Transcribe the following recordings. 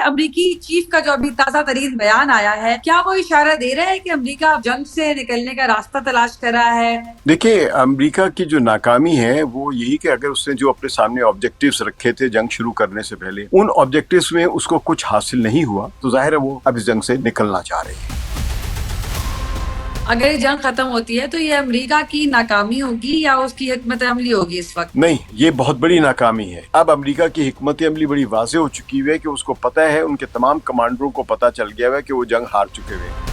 امریکی چیف کا جو ابھی تازہ ترین بیان آیا ہے، کیا وہ اشارہ دے رہا ہے کہ امریکہ اب جنگ سے نکلنے کا راستہ تلاش کر رہا ہے؟ دیکھیے، امریکہ کی جو ناکامی ہے وہ یہی کہ اگر اس نے جو اپنے سامنے آبجیکٹیوز رکھے تھے جنگ شروع کرنے سے پہلے، ان آبجیکٹیوز میں اس کو کچھ حاصل نہیں ہوا، تو ظاہر ہے وہ اب اس جنگ سے نکلنا چاہ رہے ہیں۔ اگر یہ جنگ ختم ہوتی ہے تو یہ امریکہ کی ناکامی ہوگی یا اس کی حکمت عملی ہوگی اس وقت؟ نہیں، یہ بہت بڑی ناکامی ہے۔ اب امریکہ کی حکمت عملی بڑی واضح ہو چکی ہے کہ اس کو پتہ ہے، ان کے تمام کمانڈروں کو پتہ چل گیا ہے کہ وہ جنگ ہار چکے ہوئے ہیں۔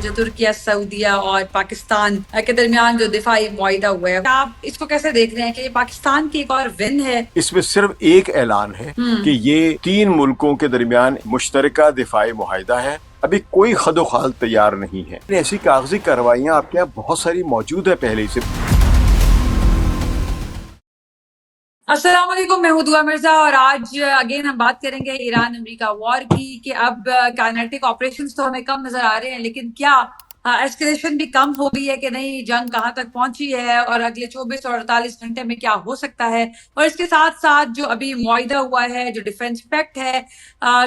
جو ترکیہ، سعودیہ اور پاکستان کے درمیان جو دفاعی معاہدہ ہوا ہے، آپ اس کو کیسے دیکھ رہے ہیں کہ یہ پاکستان کی ایک اور ون ہے؟ اس میں صرف ایک اعلان ہے کہ یہ 3 ملکوں کے درمیان مشترکہ دفاعی معاہدہ ہے، ابھی کوئی خد و خال تیار نہیں ہے۔ ایسی کاغذی کارروائیاں آپ کے یہاں بہت ساری موجود ہے پہلے سے۔ السلام علیکم، میں ہوں دعا مرزا، اور آج اگین ہم بات کریں گے ایران امریکہ وار کی کہ اب کائنیٹک آپریشنز تو ہمیں کم نظر آ رہے ہیں، لیکن کیا ایسکیلیشن بھی کم ہو گئی ہے کہ نہیں؟ جنگ کہاں تک پہنچی ہے اور اگلے 24 اور 48 گھنٹے میں کیا ہو سکتا ہے؟ اور اس کے ساتھ ساتھ جو ابھی معاہدہ ہوا ہے، جو ڈیفنس پیکٹ ہے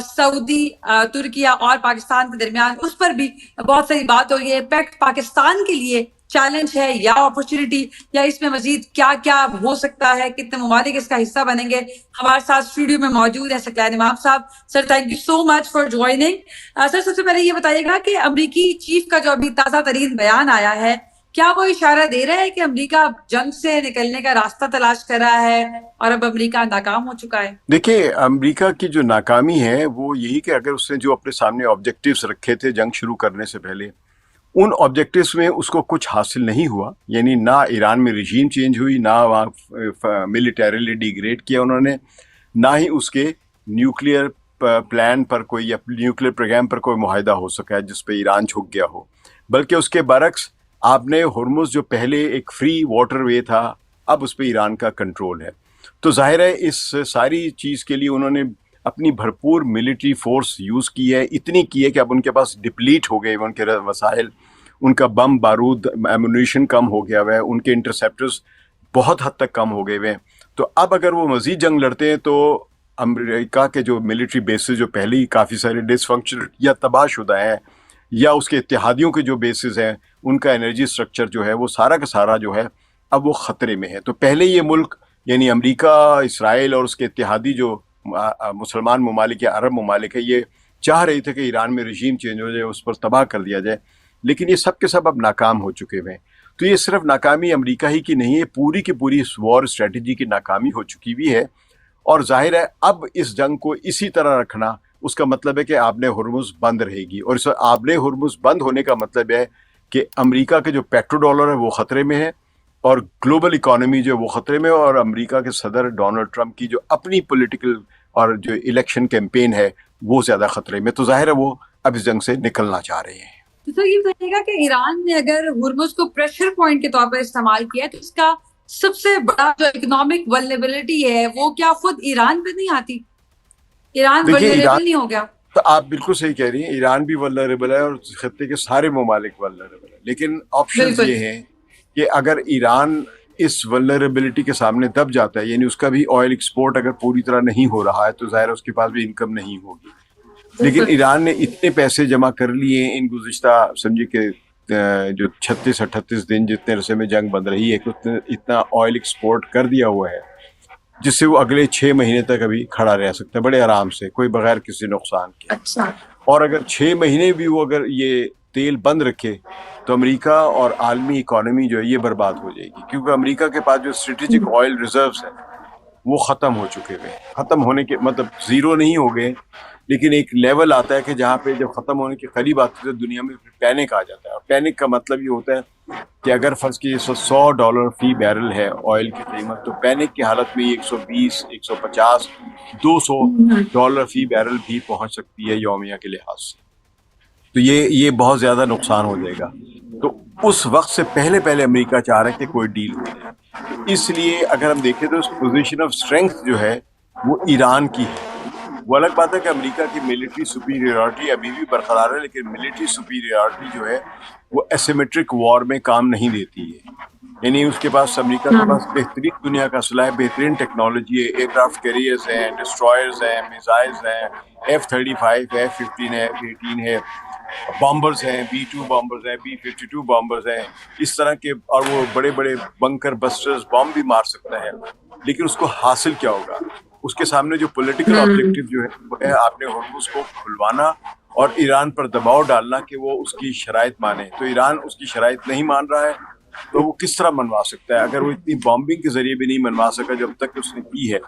سعودی، ترکیہ اور پاکستان کے درمیان، اس پر بھی بہت ساری بات ہو رہی ہے۔ پیکٹ پاکستان کے لیے چیلنج ہے یا اپرچونٹی، یا اس میں مزید کیا کیا ہو سکتا ہے؟ کتنے ممالک اس کا حصہ بنیں گے؟ ہمارے ساتھ اسٹوڈیو میں موجود ہے سکلین امام صاحب۔ Sir, thank you so much for joining. Sir, سب سے پہلے یہ بتائیے گا کہ امریکی چیف کا جو ابھی تازہ ترین بیان آیا ہے، کیا وہ اشارہ دے رہا ہے کہ امریکہ اب جنگ سے نکلنے کا راستہ تلاش کر رہا ہے اور اب امریکہ ناکام ہو چکا ہے؟ دیکھیے، امریکہ کی جو ناکامی ہے وہ یہی کہ اگر اس نے جو اپنے سامنے آبجیکٹیوز رکھے تھے جنگ شروع کرنے سے پہلے، ان آبجیکٹیوز میں اس کو کچھ حاصل نہیں ہوا، یعنی نہ ایران میں رجیم چینج ہوئی، نہ وہاں ملیٹریلی ڈیگریڈ کیا انہوں نے، نہ ہی اس کے نیوکلیئر پلان پر کوئی یا نیوکلیئر پروگرام پر کوئی معاہدہ ہو سکا ہے جس پہ ایران جھک گیا ہو، بلکہ اس کے برعکس آپ نے ہرمز جو پہلے ایک فری واٹر وے تھا، اب اس پہ ایران کا کنٹرول ہے۔ تو ظاہر ہے اس ساری چیز کے لیے انہوں نے اپنی بھرپور ملٹری فورس یوز کی ہے، اتنی کی ہے کہ اب ان کے پاس ڈپلیٹ ہو گئے ان کے وسائل، ان کا بم بارود ایمونیشن کم ہو گیا ہوا ہے، ان کے انٹرسیپٹرز بہت حد تک کم ہو گئے ہوئے ہیں۔ تو اب اگر وہ مزید جنگ لڑتے ہیں تو امریکہ کے جو ملٹری بیسز جو پہلے ہی کافی سارے ڈس فنکشن یا تباہ شدہ ہیں، یا اس کے اتحادیوں کے جو بیسز ہیں، ان کا انرجی سٹرکچر جو ہے وہ سارا کا سارا جو ہے اب وہ خطرے میں ہے۔ تو پہلے یہ ملک یعنی امریکہ، اسرائیل اور اس کے اتحادی جو مسلمان ممالک یا عرب ممالک ہے، یہ چاہ رہے تھے کہ ایران میں رجیم چینج ہو جائے، اس پر تباہ کر دیا جائے، لیکن یہ سب کے سب اب ناکام ہو چکے ہوئے ہیں۔ تو یہ صرف ناکامی امریکہ ہی کی نہیں ہے، پوری کی پوری وار اسٹریٹجی کی ناکامی ہو چکی بھی ہے، اور ظاہر ہے اب اس جنگ کو اسی طرح رکھنا، اس کا مطلب ہے کہ آبِ ہرمز بند رہے گی، اور اس آبِ ہرمز بند ہونے کا مطلب ہے کہ امریکہ کے جو پیٹرو ڈالر ہے وہ خطرے میں ہے، اور گلوبل اکانومی جو وہ خطرے میں، اور امریکہ کے صدر ڈونلڈ ٹرمپ کی جو اپنی پولیٹیکل اور جو الیکشن کیمپین ہے وہ زیادہ خطرے میں۔ تو ظاہر ہے وہ اب اس جنگ سے نکلنا چاہ رہے ہیں۔ تو سر، یہ بتائیے گا کہ ایران نے اگر ہرمز کو پریشر پوائنٹ کے طور پر استعمال کیا ہے تو اس کا سب سے بڑا جو اکنامک ولنریبلٹی ہے وہ کیا خود ایران پہ نہیں آتی؟ ایران دیکھیے، ولنریبل نہیں ہو گیا؟ تو آپ بالکل صحیح کہہ رہی ہیں، ایران بھی ولنریبل ہے اور خطے کے سارے ممالک ولنریبل ہیں، لیکن آپشنز بالکل۔ یہ ہیں کہ اگر ایران اس ولنریبلٹی کے سامنے دب جاتا ہے، یعنی اس کا بھی آئل ایکسپورٹ اگر پوری طرح نہیں ہو رہا ہے، تو ظاہر ہے اس کے پاس بھی انکم نہیں ہوگی۔ لیکن ایران نے اتنے پیسے جمع کر لیے ان گزشتہ سمجھے کہ جو 36-38 دن جتنے عرصے میں جنگ بند رہی ہے، کہ اتنا آئل ایکسپورٹ کر دیا ہوا ہے جس سے وہ اگلے 6 مہینے تک ابھی کھڑا رہ سکتا ہے بڑے آرام سے، کوئی بغیر کسی نقصان کے۔ اچھا۔ اور اگر 6 مہینے بھی وہ اگر یہ تیل بند رکھے تو امریکہ اور عالمی اکانومی جو ہے یہ برباد ہو جائے گی، کیونکہ امریکہ کے پاس جو اسٹریٹجک آئل ریزروز ہیں وہ ختم ہو چکے ہوئے ہیں۔ ختم ہونے کے مطلب زیرو نہیں ہو گئے، لیکن ایک لیول آتا ہے کہ جہاں پہ جب ختم ہونے کے قریب آتی ہے تو دنیا میں پینک آ جاتا ہے، اور پینک کا مطلب یہ ہوتا ہے کہ اگر فرض کیجیے $100 فی بیرل ہے آئل کی قیمت، تو پینک کی حالت میں 120، 150، $200 فی بیرل بھی پہنچ سکتی ہے یومیہ کے لحاظ سے۔ تو یہ بہت زیادہ نقصان ہو جائے گا۔ تو اس وقت سے پہلے امریکہ چاہ رہا ہے کہ کوئی ڈیل ہو جائے۔ اس لیے اگر ہم دیکھیں تو اس پوزیشن آف اسٹرینگتھ جو ہے وہ ایران کی ہے، وہ الگ بات ہے کہ امریکہ کی ملٹری سپیریورٹی ابھی بھی برقرار ہے، لیکن ملٹری سپیریورٹی جو ہے وہ ایسیمیٹرک وار میں کام نہیں دیتی ہے. یعنی اس کے پاس، امریکہ کے پاس بہترین دنیا کا اسلحہ ہے، بہترین ٹیکنالوجی ہے، ایئر کرافٹ کیریئرز ہیں، ڈسٹرائرز ہیں، میزائلز ہیں، F-35 ہے، F-15 ہے، F-18 ہے، بامبرز ہیں، B-2 بامبرز ہیں، B-52 بامبرز ہیں، اس طرح کے، اور وہ بڑے بڑے بنکر بسٹرز بام بھی مار سکتا ہے. لیکن اس کو حاصل کیا ہوگا؟ اس کے سامنے جو پولیٹیکل آبجیکٹو جو ہے وہ ہے آپ نے ہرمز کو کھلوانا اور ایران پر دباؤ ڈالنا کہ وہ اس کی شرائط مانے. تو ایران اس کی شرائط نہیں مان رہا ہے، تو وہ کس طرح منوا سکتا ہے؟ اگر وہ اتنی بامبنگ کے ذریعے بھی نہیں منوا سکا جب تک اس نے کی ہے،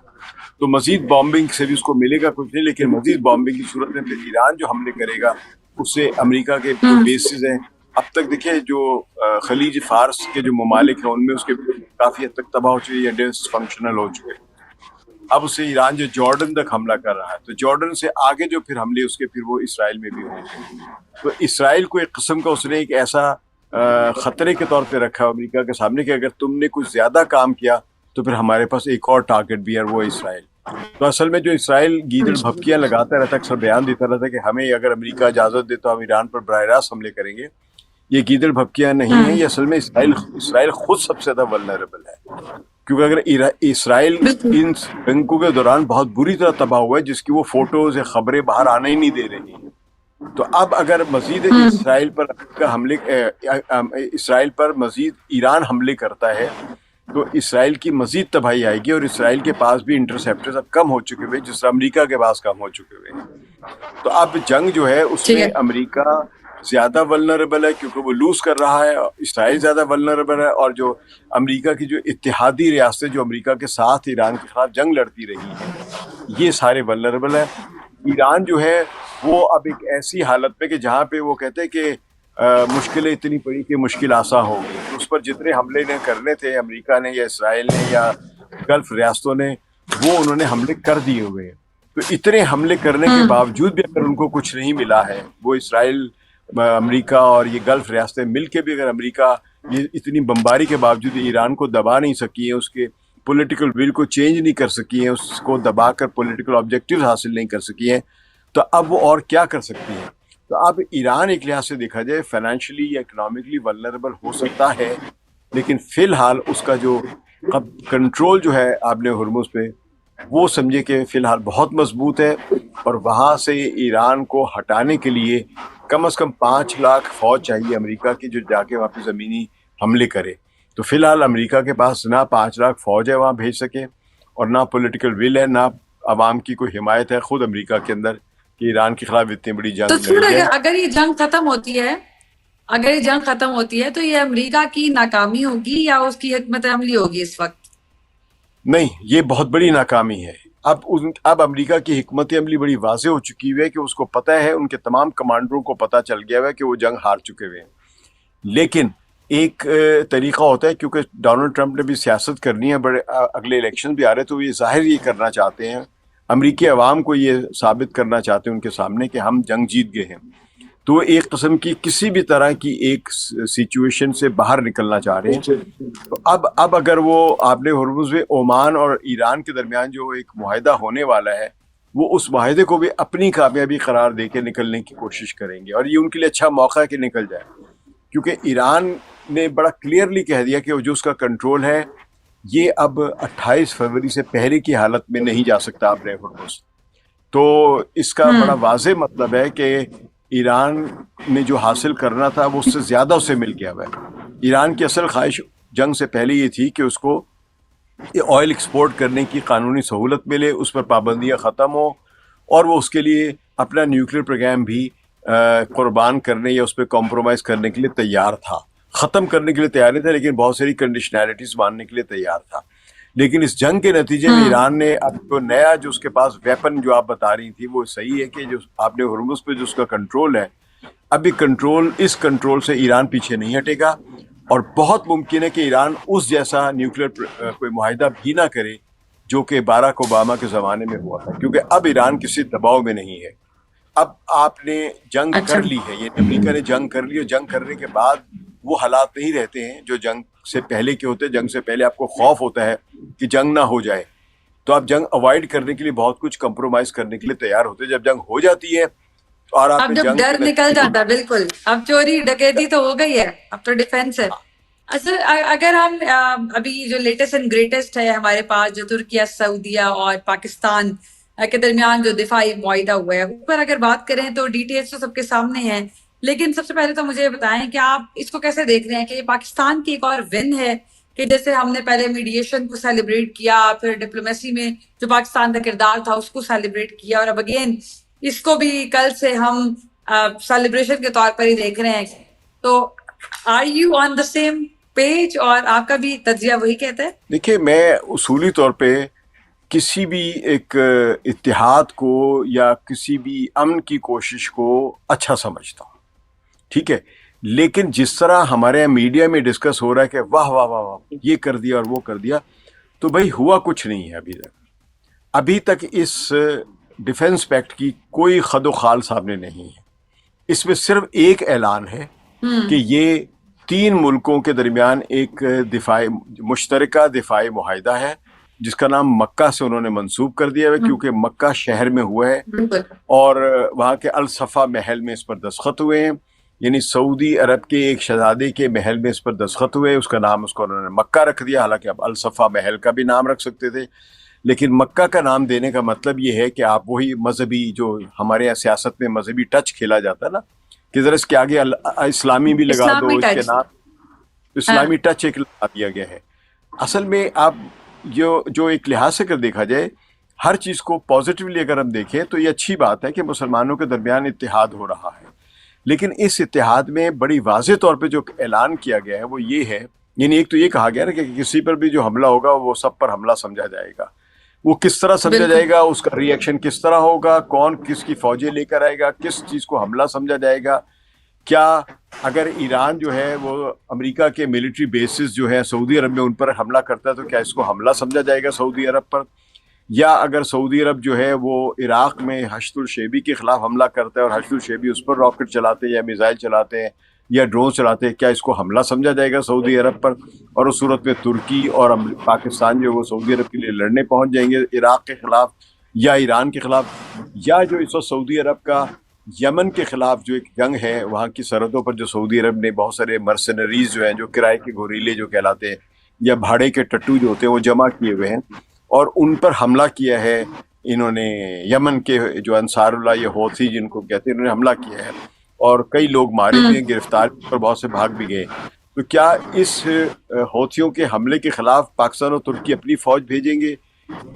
تو مزید بامبنگ سے بھی اس کو ملے گا کچھ نہیں. لیکن مزید بامبنگ کی صورت میں پھر ایران جو حملے کرے گا اس سے امریکہ کے جو بیسز ہیں، اب تک دیکھیں جو خلیج فارس کے جو ممالک ہیں ان میں اس کے کافی حد تک تباہ ہو چکے یا ڈس فنکشنل ہو چکے. اب اسے ایران جو جارڈن تک حملہ کر رہا ہے، تو جارڈن سے آگے جو پھر حملے اس کے پھر وہ اسرائیل میں بھی ہوں گے. تو اسرائیل کو ایک قسم کا اس نے ایک ایسا خطرے کے طور پہ رکھا امریکہ کے سامنے کہ اگر تم نے کچھ زیادہ کام کیا تو پھر ہمارے پاس ایک اور ٹارگٹ بھی ہے، وہ اسرائیل. تو اصل میں جو اسرائیل گیدڑ بھپکیاں لگاتا رہتا ہے، اکثر بیان دیتا رہتا ہے کہ ہمیں اگر امریکہ اجازت دے تو ہم ایران پر براہ راست حملے کریں گے، یہ گیدڑ بھپکیاں نہیں ہیں. یہ اصل میں اسرائیل خود سب سے زیادہ ولنریبل ہے، کیونکہ اگر اسرائیل ان جنگوں کے دوران بہت بری طرح تباہ ہوا ہے، جس کی وہ فوٹوز یا خبریں باہر آنے ہی نہیں دے رہی ہیں. تو اب اگر مزید اسرائیل پر حملے، اسرائیل پر مزید ایران حملے کرتا ہے تو اسرائیل کی مزید تباہی آئے گی، اور اسرائیل کے پاس بھی انٹرسیپٹرز اب کم ہو چکے ہوئے، جس طرح امریکہ کے پاس کم ہو چکے ہوئے ہیں. تو اب جنگ جو ہے اس میں امریکہ زیادہ ولنریبل ہے کیونکہ وہ لوز کر رہا ہے، اسرائیل زیادہ ولنریبل ہے، اور جو امریکہ کی جو اتحادی ریاستیں جو امریکہ کے ساتھ ایران کے خلاف جنگ لڑتی رہی ہیں، یہ سارے ولنریبل ہیں. ایران جو ہے وہ اب ایک ایسی حالت پہ کہ جہاں پہ وہ کہتے ہیں کہ مشکلیں اتنی پڑی کہ مشکل آسان ہو گئی. اس پر جتنے حملے نے کرنے تھے امریکہ نے یا اسرائیل نے یا گلف ریاستوں نے، وہ انہوں نے حملے کر دیے ہوئے ہیں. تو اتنے حملے کرنے کے باوجود بھی اگر ان کو کچھ نہیں ملا ہے، وہ اسرائیل، امریکہ اور یہ گلف ریاستیں مل کے بھی اگر امریکہ یہ اتنی بمباری کے باوجود ایران کو دبا نہیں سکی ہیں، اس کے پولیٹیکل ول کو چینج نہیں کر سکی ہیں، اس کو دبا کر پولیٹیکل آبجیکٹیو حاصل نہیں کر سکی ہیں، تو اب وہ اور کیا کر سکتی ہیں؟ تو اب ایران ایک لحاظ سے دیکھا جائے فائنینشلی یا اکنامکلی ولنریبل ہو سکتا ہے، لیکن فی الحال اس کا جو کنٹرول جو ہے آپ نے ہرمز پہ، وہ سمجھے کہ فی الحال بہت مضبوط ہے، اور وہاں سے ایران کو ہٹانے کے لیے کم از کم 5 لاکھ فوج چاہیے امریکہ کی، جو جا کے وہاں پہ زمینی حملے کرے. تو فی الحال امریکہ کے پاس نہ 5 لاکھ فوج ہے وہاں بھیج سکے، اور نہ پولیٹیکل ول ہے، نہ عوام کی کوئی حمایت ہے خود امریکہ کے اندر کہ ایران کے خلاف اتنی بڑی تو جنگ لڑی جائے. اگر یہ جنگ ختم ہوتی ہے، اگر یہ جنگ ختم ہوتی ہے تو یہ امریکہ کی ناکامی ہوگی یا اس کی حکمت عملی ہوگی اس وقت؟ نہیں، یہ بہت بڑی ناکامی ہے. اب امریکہ کی حکمت عملی بڑی واضح ہو چکی ہوئی ہے کہ اس کو پتہ ہے، ان کے تمام کمانڈروں کو پتہ چل گیا ہے کہ وہ جنگ ہار چکے ہوئے ہیں. لیکن ایک طریقہ ہوتا ہے، کیونکہ ڈونلڈ ٹرمپ نے بھی سیاست کرنی ہے، بڑے اگلے الیکشن بھی آ رہے، تو یہ ظاہر یہ کرنا چاہتے ہیں، امریکی عوام کو یہ ثابت کرنا چاہتے ہیں ان کے سامنے کہ ہم جنگ جیت گئے ہیں. تو ایک قسم کی کسی بھی طرح کی ایک سچویشن سے باہر نکلنا چاہ رہے ہیں. تو اب اگر وہ آپ نے ہرمز میں عمان اور ایران کے درمیان جو ایک معاہدہ ہونے والا ہے، وہ اس معاہدے کو بھی اپنی کامیابی قرار دے کے نکلنے کی کوشش کریں گے، اور یہ ان کے لیے اچھا موقع ہے کہ نکل جائے، کیونکہ ایران نے بڑا کلیئرلی کہہ دیا کہ جو اس کا کنٹرول ہے یہ اب 28 فروری سے پہلے کی حالت میں نہیں جا سکتا آپ نے ہرمز. تو اس کا بڑا واضح مطلب ہے کہ ایران نے جو حاصل کرنا تھا وہ اس سے زیادہ اسے مل گیا ہے. ایران کی اصل خواہش جنگ سے پہلے یہ تھی کہ اس کو آئل ایکسپورٹ کرنے کی قانونی سہولت ملے، اس پر پابندیاں ختم ہوں، اور وہ اس کے لیے اپنا نیوکلیر پروگرام بھی قربان کرنے یا اس پہ کمپرومائز کرنے کے لیے تیار تھا. ختم کرنے کے لیے تیار نہیں تھا، لیکن بہت ساری کنڈیشنالٹیز ماننے کے لیے تیار تھا. لیکن اس جنگ کے نتیجے میں ایران نے اب جو نیا جو اس کے پاس ویپن جو آپ بتا رہی تھی، وہ صحیح ہے کہ جو آپ نے ہرمز پہ جو اس کا کنٹرول ہے، ابھی اس کنٹرول سے ایران پیچھے نہیں ہٹے گا، اور بہت ممکن ہے کہ ایران اس جیسا نیوکلیر کوئی معاہدہ بھی نہ کرے جو کہ باراک اوباما کے زمانے میں ہوا تھا، کیونکہ اب ایران کسی دباؤ میں نہیں ہے. اب آپ نے جنگ کر لی ہے، یہ امریکہ نے جنگ کر لی، اور جنگ کرنے کے بعد وہ حالات نہیں رہتے ہیں جو جنگ سے پہلے کے ہوتے. جنگ سے پہلے آپ کو خوف ہوتا ہے کہ جنگ نہ ہو جائے، تو آپ جنگ اوائڈ کرنے کے لیے بہت کچھ کمپرومائز کرنے کے لیے تیار ہوتے ہیں. جب جنگ ہو جاتی ہے اور آپ اب نے جب جنگ ڈر کے نکل نتیجے جاتا ہے، بالکل اب چوری ڈکیتی تو ہو گئی ہے، اب تو ڈیفینس ہے. اصل اگر ہم ابھی جو لیٹسٹ اینڈ گریٹسٹ ہے ہمارے پاس، جو ترکیہ، سعودیہ اور پاکستان کے درمیان جو دفاعی معاہدہ ہوا ہے، اس پر اگر بات کریں تو ڈیٹیلز تو سب کے سامنے ہیں. لیکن سب سے پہلے تو مجھے بتائیں کہ آپ اس کو کیسے دیکھ رہے ہیں کہ یہ پاکستان کی ایک اور ون ہے، کہ جیسے ہم نے پہلے میڈیشن کو سیلیبریٹ کیا، پھر ڈپلومیسی میں جو پاکستان کا کردار تھا اس کو سیلیبریٹ کیا، اور اب اگین اس کو بھی کل سے ہم سیلیبریشن کے طور پر ہی دیکھ رہے ہیں. تو are you on the same page, اور آپ کا بھی تجزیہ وہی کہتا ہے؟ دیکھیے، میں اصولی طور پہ کسی بھی ایک اتحاد کو یا کسی بھی امن کی کوشش کو اچھا سمجھتا ہوں، ٹھیک ہے. لیکن جس طرح ہمارے میڈیا میں ڈسکس ہو رہا ہے کہ واہ واہ واہ واہ یہ کر دیا اور وہ کر دیا، تو بھائی ہوا کچھ نہیں ہے ابھی تک اس ڈیفنس پیکٹ کی کوئی خد و خال سامنے نہیں ہے. اس میں صرف ایک اعلان ہے کہ یہ 3 ملکوں کے درمیان ایک مشترکہ دفاعی معاہدہ ہے، جس کا نام مکہ سے انہوں نے منسوب کر دیا ہے، کیونکہ مکہ شہر میں ہوا ہے اور وہاں کے الصفا محل میں اس پر دستخط ہوئے ہیں. یعنی سعودی عرب کے ایک شہزادے کے محل میں اس پر دستخط ہوئے، اس کا نام اس کو انہوں نے مکہ رکھ دیا. حالانکہ اب الصفا محل کا بھی نام رکھ سکتے تھے، لیکن مکہ کا نام دینے کا مطلب یہ ہے کہ آپ وہی مذہبی، جو ہمارے یہاں سیاست میں مذہبی ٹچ کھیلا جاتا ہے نا، کہ ذرا اس کے آگے اسلامی بھی لگا دو، اسلامی اس کے ٹچ. نام اسلامی ٹچ ایک لگا دیا گیا ہے. اصل میں آپ جو ایک لحاظ سے اگر دیکھا جائے، ہر چیز کو پازیٹیولی اگر ہم دیکھیں تو یہ اچھی بات ہے کہ مسلمانوں کے درمیان اتحاد ہو رہا ہے. لیکن اس اتحاد میں بڑی واضح طور پہ جو اعلان کیا گیا ہے وہ یہ ہے، یعنی ایک تو یہ کہا گیا نا کہ کسی پر بھی جو حملہ ہوگا وہ سب پر حملہ سمجھا جائے گا. وہ کس طرح سمجھا جائے گا، اس کا ری ایکشن کس طرح ہوگا، کون کس کی فوجیں لے کر آئے گا، کس چیز کو حملہ سمجھا جائے گا. کیا اگر ایران جو ہے وہ امریکہ کے ملٹری بیسز جو ہے سعودی عرب میں ان پر حملہ کرتا ہے تو کیا اس کو حملہ سمجھا جائے گا سعودی عرب پر؟ یا اگر سعودی عرب جو ہے وہ عراق میں حشد الشیبی کے خلاف حملہ کرتا ہے اور حشد الشیبی اس پر راکٹ چلاتے ہیں یا میزائل چلاتے ہیں یا ڈرون چلاتے ہیں، کیا اس کو حملہ سمجھا جائے گا سعودی عرب پر؟ اور اس صورت میں ترکی اور پاکستان جو ہے وہ سعودی عرب کے لیے لڑنے پہنچ جائیں گے عراق کے خلاف یا ایران کے خلاف. یا جو اس وقت سعودی عرب کا یمن کے خلاف جو ایک جنگ ہے، وہاں کی سرحدوں پر جو سعودی عرب نے بہت سارے مرسنریز جو ہیں، جو کرائے کے گوریلے جو کہلاتے ہیں یا بھاڑے کے ٹٹو جو ہوتے ہیں، وہ جمع کیے ہوئے ہیں اور ان پر حملہ کیا ہے. انہوں نے یمن کے جو انصار اللہ یا حوثی جن کو کہتے ہیں، انہوں نے حملہ کیا ہے اور کئی لوگ مارے بھی ہیں، گرفتار پر بہت سے بھاگ بھی گئے. تو کیا اس حوثیوں کے حملے کے خلاف پاکستان اور ترکی اپنی فوج بھیجیں گے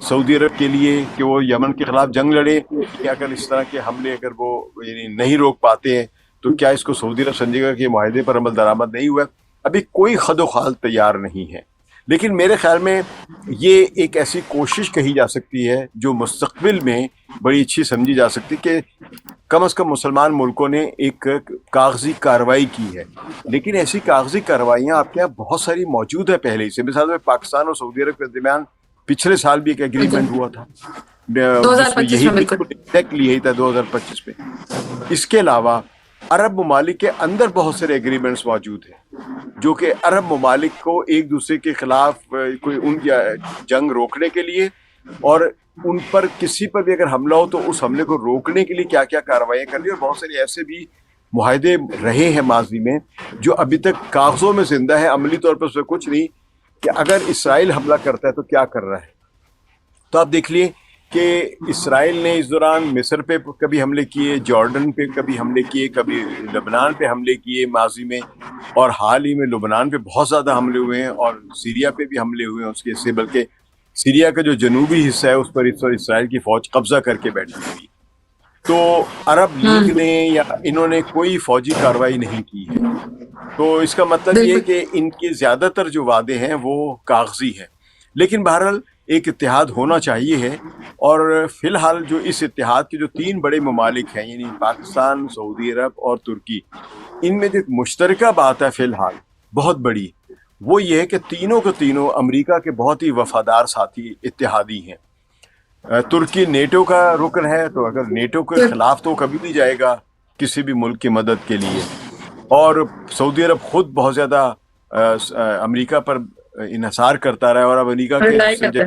سعودی عرب کے لیے کہ وہ یمن کے خلاف جنگ لڑے؟ کہ اگر اس طرح کے حملے اگر وہ یعنی نہیں روک پاتے ہیں تو کیا اس کو سعودی عرب سمجھے گا کہ معاہدے پر عمل درآمد نہیں ہوا؟ ابھی کوئی خد و خال تیار نہیں ہے. لیکن میرے خیال میں یہ ایک ایسی کوشش کہی جا سکتی ہے جو مستقبل میں بڑی اچھی سمجھی جا سکتی کہ کم از کم مسلمان ملکوں نے ایک کاغذی کارروائی کی ہے. لیکن ایسی کاغذی کارروائیاں آپ کے یہاں بہت ساری موجود ہیں پہلے ہی سے. مثال میں پاکستان اور سعودی عرب کے درمیان پچھلے سال بھی ایک ایگریمنٹ ہوا تھا جس میں یہی بالکل ایگزیکٹلی یہی تھا 2025 میں. اس کے علاوہ عرب ممالک کے اندر بہت سارے ایگریمنٹس موجود ہیں جو کہ عرب ممالک کو ایک دوسرے کے خلاف کوئی ان کی جنگ روکنے کے لیے اور ان پر کسی پر بھی اگر حملہ ہو تو اس حملے کو روکنے کے لیے کیا کیا کارروائیاں کرنی. اور بہت سارے ایسے بھی معاہدے رہے ہیں ماضی میں جو ابھی تک کاغذوں میں زندہ ہے، عملی طور پر اس میں کچھ نہیں، کہ اگر اسرائیل حملہ کرتا ہے تو کیا کر رہا ہے. تو آپ دیکھ لیے کہ اسرائیل نے اس دوران مصر پہ کبھی حملے کیے، جارڈن پہ کبھی حملے کیے، کبھی لبنان پہ حملے کیے ماضی میں، اور حال ہی میں لبنان پہ بہت زیادہ حملے ہوئے ہیں اور سیریا پہ بھی حملے ہوئے ہیں اس کے سے. بلکہ سیریا کا جو جنوبی حصہ ہے اس پر اس وقت اسرائیل کی فوج قبضہ کر کے بیٹھی ہوئی. تو عرب لیگ نے یا انہوں نے کوئی فوجی کارروائی نہیں کی ہے. تو اس کا مطلب یہ ہے کہ ان کے زیادہ تر جو وعدے ہیں وہ کاغذی ہیں. لیکن بہرحال ایک اتحاد ہونا چاہیے ہے، اور فی الحال جو اس اتحاد کے جو 3 بڑے ممالک ہیں یعنی پاکستان، سعودی عرب اور ترکی، ان میں جو ایک مشترکہ بات ہے فی الحال بہت بڑی، وہ یہ ہے کہ تینوں کے تینوں امریکہ کے بہت ہی وفادار ساتھی اتحادی ہیں. ترکی نیٹو کا رکن ہے، تو اگر نیٹو کے خلاف تو کبھی نہیں جائے گا کسی بھی ملک کی مدد کے لیے. اور سعودی عرب خود بہت زیادہ امریکہ پر انحصار کرتا رہا ہے اور اب امریکہ کے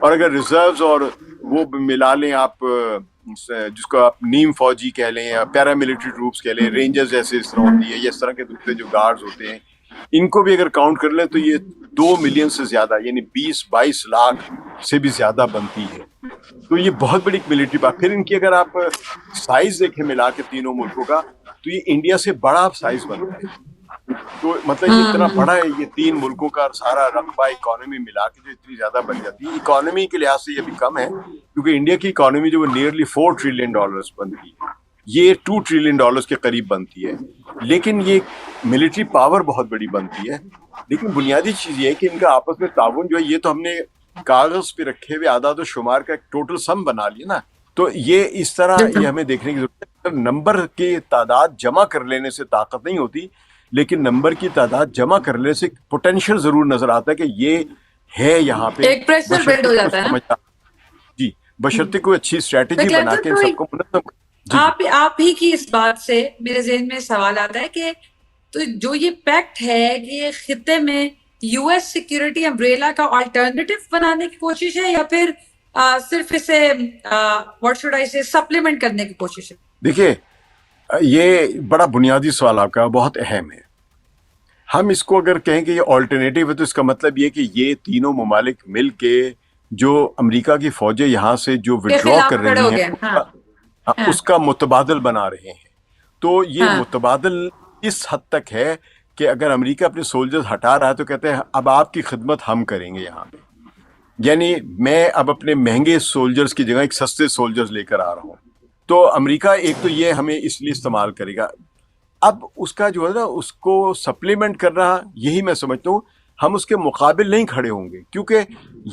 اور اگر ریزروز اور وہ ملا لیں آپ جس کو آپ نیم فوجی کہہ لیں یا پیراملٹری ٹروپس کہہ لیں، رینجرز جیسے اس طرح ہوتی ہے یا اس طرح کے دوسرے جو گارڈز ہوتے ہیں، ان کو بھی اگر کاؤنٹ کر لیں تو یہ 2 ملین سے زیادہ، یعنی 20-22 لاکھ سے بھی زیادہ بنتی ہے. تو یہ بہت بڑی ملٹری بات. پھر ان کی اگر آپ سائز دیکھیں ملا کے تینوں ملکوں کا، تو یہ انڈیا سے بڑا سائز بنتا ہے. تو مطلب یہ اتنا بڑا ہے، یہ 3 ملکوں کا سارا رقبہ اکانومی ملا کے جو اتنی زیادہ بن جاتی ہے. اکانومی کے لحاظ سے یہ بھی کم ہے کیونکہ انڈیا کی اکانومی جو وہ نیئرلی $4 ٹریلین بنتی ہے، یہ $2 ٹریلین کے قریب بنتی ہے. لیکن یہ ملٹری پاور بہت بڑی بنتی ہے. لیکن بنیادی چیز یہ ہے کہ ان کا آپس میں تعاون جو ہے، یہ تو ہم نے کاغذ پہ رکھے ہوئے اعداد و شمار کا ایک ٹوٹل سم بنا لیا نا. تو یہ اس طرح یہ ہمیں دیکھنے کی ضرورت ہے. نمبر کی تعداد جمع کر لینے سے طاقت نہیں ہوتی، لیکن نمبر کی تعداد جمع کر لینے سے پوٹینشیل ضرور نظر آتا ہے کہ یہ ہے یہاں پہ. ایک پریشر بلڈ ہو جاتا ہے نا. جی، بشرطیکہ کوئی اچھی اسٹریٹجی بنا کے ان سب کو منظم. آپ ہی کی اس بات سے میرے ذہن میں سوال آتا ہے کہ تو جو یہ پیکٹ ہے، یہ خطے میں یو ایس سیکیورٹی امبریلا کا آلٹرنیٹو بنانے کی کوشش ہے یا پھر صرف اسے واٹ شوڈ آئی سے سپلیمنٹ کرنے کی کوشش ہے؟ دیکھیے، یہ بڑا بنیادی سوال آپ کا، بہت اہم ہے. ہم اس کو اگر کہیں کہ یہ آلٹرنیٹو ہے تو اس کا مطلب یہ کہ یہ تینوں ممالک مل کے جو امریکہ کی فوجیں یہاں سے جو وڈرا کر رہی ہیں اس کا متبادل بنا رہے ہیں. تو یہ متبادل اس حد تک ہے کہ اگر امریکہ اپنے سولجرز ہٹا رہا ہے تو کہتے ہیں اب آپ کی خدمت ہم کریں گے یہاں پہ. یعنی میں اب اپنے مہنگے سولجرز کی جگہ ایک سستے سولجرز لے کر آ رہا ہوں. تو امریکہ ایک تو یہ ہمیں اس لیے استعمال کرے گا. اب اس کا جو ہے نا، اس کو سپلیمنٹ کرنا، یہی میں سمجھتا ہوں ہم اس کے مقابل نہیں کھڑے ہوں گے، کیونکہ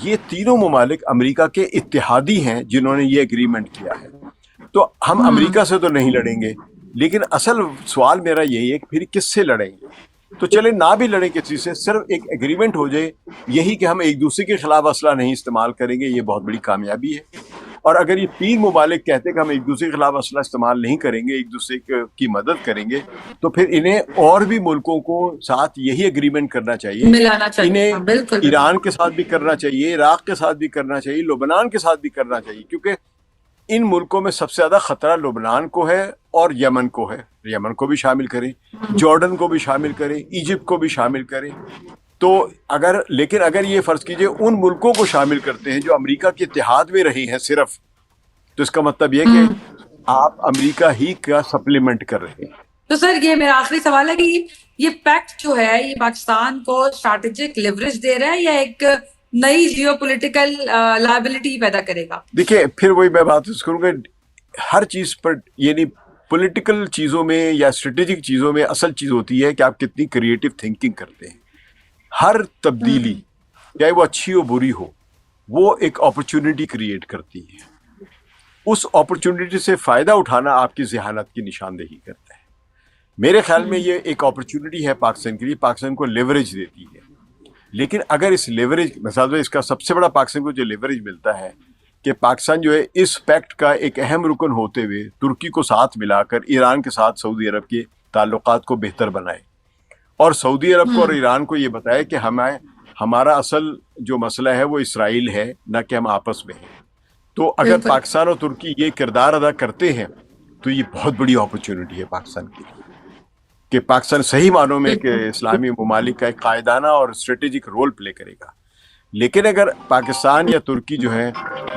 یہ تینوں ممالک امریکہ کے اتحادی ہیں جنہوں نے یہ ایگریمنٹ کیا ہے. تو ہم امریکہ سے تو نہیں لڑیں گے، لیکن اصل سوال میرا یہی ہے کہ پھر کس سے لڑیں گے؟ تو چلے نہ بھی لڑیں کسی سے، صرف ایک ایگریمنٹ ہو جائے یہی کہ ہم ایک دوسرے کے خلاف اسلحہ نہیں استعمال کریں گے، یہ بہت بڑی کامیابی ہے. اور اگر یہ 3 ممالک کہتے ہیں کہ ہم ایک دوسرے کے خلاف اسلحہ استعمال نہیں کریں گے، ایک دوسرے کی مدد کریں گے، تو پھر انہیں اور بھی ملکوں کو ساتھ یہی ایگریمنٹ کرنا چاہیے. انہیں ایران کے ساتھ بھی کرنا چاہیے، عراق کے ساتھ بھی کرنا چاہیے، لبنان کے ساتھ بھی کرنا چاہیے، کیونکہ ان ملکوں میں سب سے زیادہ خطرہ لبنان کو ہے اور یمن کو ہے. یمن کو بھی شامل کریں، جارڈن کو بھی شامل کریں، ایجپٹ کو بھی شامل کریں. تو لیکن اگر یہ فرض کیجئے ان ملکوں کو شامل کرتے ہیں جو امریکہ کے اتحاد میں رہی ہیں صرف، تو اس کا مطلب یہ کہ آپ امریکہ ہی کا سپلیمنٹ کر رہے ہیں. تو سر یہ میرا آخری سوال ہے کہ یہ پیکٹ جو ہے یہ پاکستان کو اسٹریٹجک لیوریج دے رہا ہے یا ایک نئی جیو پولیٹیکل لائبلٹی پیدا کرے گا؟ دیکھیے، پھر وہی میں بات کروں گا، ہر چیز پر یعنی پولیٹیکل چیزوں میں یا اسٹریٹجک چیزوں میں اصل چیز ہوتی ہے کہ آپ کتنی کریٹو تھنکنگ کرتے ہیں. ہر تبدیلی چاہے وہ اچھی ہو بری ہو، وہ ایک اپرچونٹی کریٹ کرتی ہے. اس اپرچونٹی سے فائدہ اٹھانا آپ کی ذہانت کی نشاندہی کرتا ہے. میرے خیال میں یہ ایک اپرچونٹی ہے پاکستان کے لیے، پاکستان کو لیوریج دیتی ہے. لیکن اگر اس لیوریج مثلا اس کا سب سے بڑا پاکستان کو جو لیوریج ملتا ہے کہ پاکستان جو ہے اس پیکٹ کا ایک اہم رکن ہوتے ہوئے ترکی کو ساتھ ملا کر ایران کے ساتھ سعودی عرب کے تعلقات کو بہتر بنائے، اور سعودی عرب کو اور ایران کو یہ بتائے کہ ہمارا اصل جو مسئلہ ہے وہ اسرائیل ہے، نہ کہ ہم آپس میں ہیں. تو اگر پاکستان اور ترکی یہ کردار ادا کرتے ہیں تو یہ بہت بڑی اپرچونٹی ہے پاکستان کے لیے کہ پاکستان صحیح معنوں میں کہ اسلامی ممالک کا ایک قائدانہ اور اسٹریٹجک رول پلے کرے گا. لیکن اگر پاکستان یا ترکی جو ہے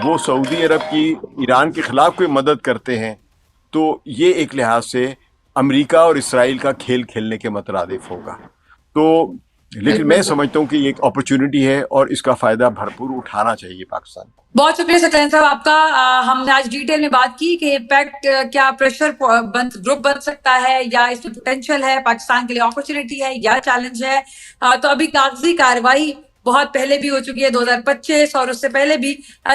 وہ سعودی عرب کی ایران کے خلاف کوئی مدد کرتے ہیں تو یہ ایک لحاظ سے امریکہ اور اسرائیل کا کھیل کھیلنے کے مترادف ہوگا. تو لیکن میں سمجھتا ہوں کہ یہ ایک اپرچونٹی ہے اور اس کا فائدہ بھرپور اٹھانا چاہیے پاکستان کو. بہت شکریہ سکلین صاحب آپ کا. ہم نے آج ڈیٹیل میں بات کی کہ پیکٹ کیا پریشر گروپ بن سکتا ہے یا اس میں پوٹینشیل ہے، پاکستان کے لیے اپرچونٹی ہے یا چیلنج ہے. تو ابھی کاغذی کارروائی بہت پہلے بھی ہو چکی ہے 2025 اور اس سے پہلے بھی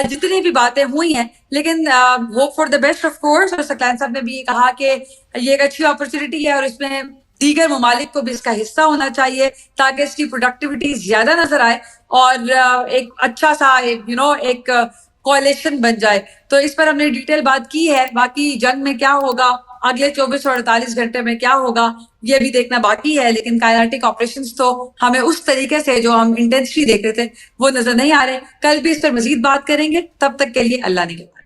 جتنی بھی باتیں ہوئی ہیں، لیکن hope for the best of course. اور سکلین صاحب نے بھی یہ کہا کہ یہ ایک اچھی اپرچونٹی ہے اور اس میں دیگر ممالک کو بھی اس کا حصہ ہونا چاہیے تاکہ اس کی پروڈکٹیوٹی زیادہ نظر آئے اور ایک اچھا سا ایک کولیشن بن جائے. تو اس پر ہم نے ڈیٹیل بات کی ہے. باقی جنگ میں کیا ہوگا اگلے 24 اور 48 گھنٹے میں کیا ہوگا یہ بھی دیکھنا باقی ہے، لیکن کائنیٹک آپریشنز تو ہمیں اس طریقے سے جو ہم انٹینسٹی دیکھ رہے تھے وہ نظر نہیں آ رہے. کل بھی اس پر مزید بات کریں گے، تب تک کے لیے اللہ نگہبان.